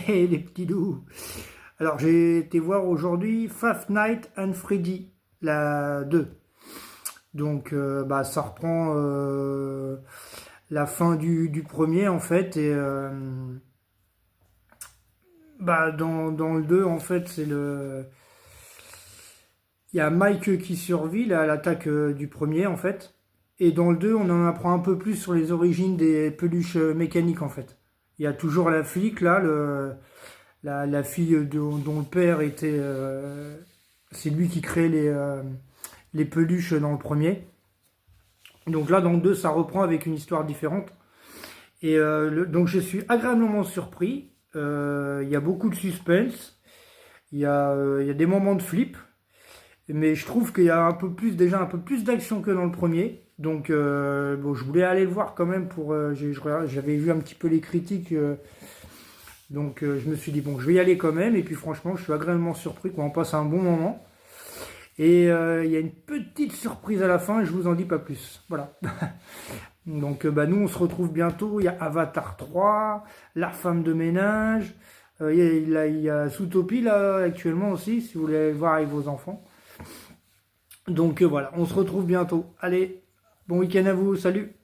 Les petits loups. Alors j'ai été voir aujourd'hui Five Nights at Freddy, la 2. Donc bah, ça reprend la fin du premier en fait. Et bah, dans le 2 en fait c'est le... Il y a Mike qui survit là, à l'attaque du premier en fait. Et dans le 2 on en apprend un peu plus sur les origines des peluches mécaniques en fait. Il y a toujours la flic là, la fille dont le père était... c'est lui qui crée les peluches dans le premier. Donc là, dans le 2, ça reprend avec une histoire différente. Et donc je suis agréablement surpris. Il y a beaucoup de suspense. Il y a des moments de flip. Mais je trouve qu'il y a un peu plus, déjà un peu plus d'action que dans le premier. Donc bon, je voulais aller le voir quand même pour... j'avais vu un petit peu les critiques. Donc je me suis dit, bon, je vais y aller quand même. Et puis franchement, je suis agréablement surpris qu'on passe un bon moment. Et il y a une petite surprise à la fin, je vous en dis pas plus. Voilà. Donc bah, nous, on se retrouve bientôt. Il y a Avatar 3, La femme de ménage. Il y a Zootopie là actuellement aussi, si vous voulez aller le voir avec vos enfants. Donc voilà, on se retrouve bientôt. Allez, bon week-end à vous, salut!